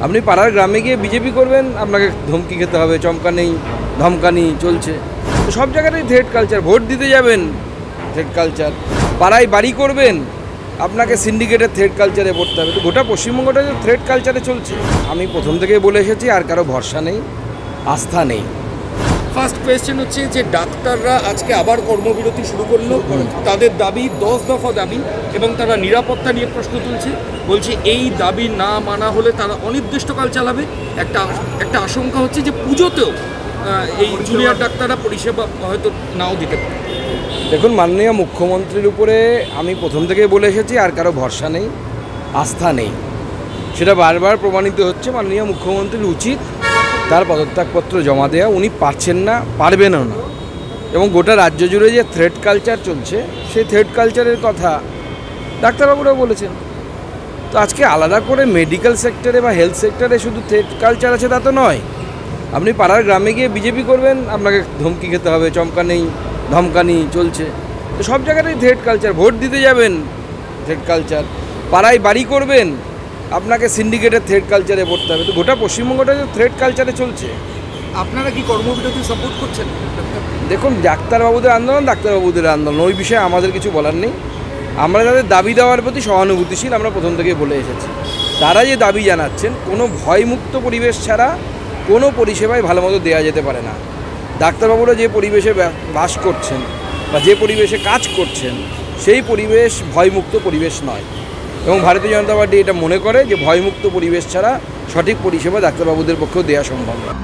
আপনি পাড়ার গ্রামে গিয়ে বিজেপি করবেন, আপনাকে ধমকি খেতে হবে, চমকানি ধমকানি চলছে। তো সব জায়গাতেই থ্রেট কালচার। ভোট দিতে যাবেন, থ্রেট কালচার। পাড়ায় বাড়ি করবেন, আপনাকে সিন্ডিকেটের থ্রেট কালচারে পড়তে হবে। তো গোটা পশ্চিমবঙ্গটা যে থ্রেট কালচারে চলছে। আমি প্রথম থেকেই বলে এসেছি, আর কারো ভরসা নেই, আস্থা নেই। ফার্স্ট কোয়েশ্চেন হচ্ছে যে ডাক্তাররা আজকে আবার কর্মবিরতি শুরু করলো। তাদের দাবি 10 দফা দাবি এবং তারা নিরাপত্তা নিয়ে প্রশ্ন তুলছে। বলছে এই দাবি না মানা হলে তারা অনির্দিষ্টকাল চালাবে। একটা আশঙ্কা হচ্ছে যে পুজোতেও এই জুনিয়র ডাক্তাররা পরিষেবা হয়তো নাও দিতে পারে। দেখুন, মাননীয় মুখ্যমন্ত্রীর উপরে আমি প্রথম থেকেই বলে এসেছি, আর কারো ভরসা নেই, আস্থা নেই। সেটা বারবার প্রমাণিত হচ্ছে। মাননীয় মুখ্যমন্ত্রীর উচিত তার পদত্যাগপত্র জমা দেওয়া। উনি পারছেন না, পারবেনও না। এবং গোটা রাজ্য জুড়ে যে থ্রেট কালচার চলছে, সেই থ্রেট কালচারের কথা ডাক্তারবাবুরাও বলেছেন। তো আজকে আলাদা করে মেডিকেল সেক্টরে বা হেলথ সেক্টরে শুধু থ্রেট কালচার আছে তা তো নয়। আপনি পাড়ার গ্রামে গিয়ে বিজেপি করবেন, আপনাকে ধমকি খেতে হবে, চমকানি ধমকানি চলছে। তো সব জায়গাতেই থ্রেট কালচার। ভোট দিতে যাবেন, থ্রেট কালচার। পাড়ায় বাড়ি করবেন, আপনাকে সিন্ডিকেটের থ্রেট কালচারে পড়তে হবে। তো গোটা পশ্চিমবঙ্গটা যে থ্রেট কালচারে চলছে। আপনারা কি কর্মবিরতি সাপোর্ট করছেন? দেখুন, ডাক্তারবাবুদের আন্দোলন ডাক্তারবাবুদের আন্দোলন, ওই বিষয়ে আমাদের কিছু বলার নেই। আমরা তাদের দাবি দেওয়ার প্রতি সহানুভূতিশীল, আমরা প্রথম থেকেই বলে এসেছি। তারা যে দাবি জানাচ্ছেন, কোনো ভয়মুক্ত পরিবেশ ছাড়া কোনো পরিষেবাই ভালো মতো দেওয়া যেতে পারে না। ডাক্তারবাবুরা যে পরিবেশে বাস করছেন বা যে পরিবেশে কাজ করছেন, সেই পরিবেশ ভয়মুক্ত পরিবেশ নয়। এবং ভারতীয় জনতা পার্টি এটা মনে করে যে ভয়মুক্ত পরিবেশ ছাড়া সঠিক পরিষেবা ডাক্তারবাবুদের পক্ষেও দেওয়া সম্ভব নয়।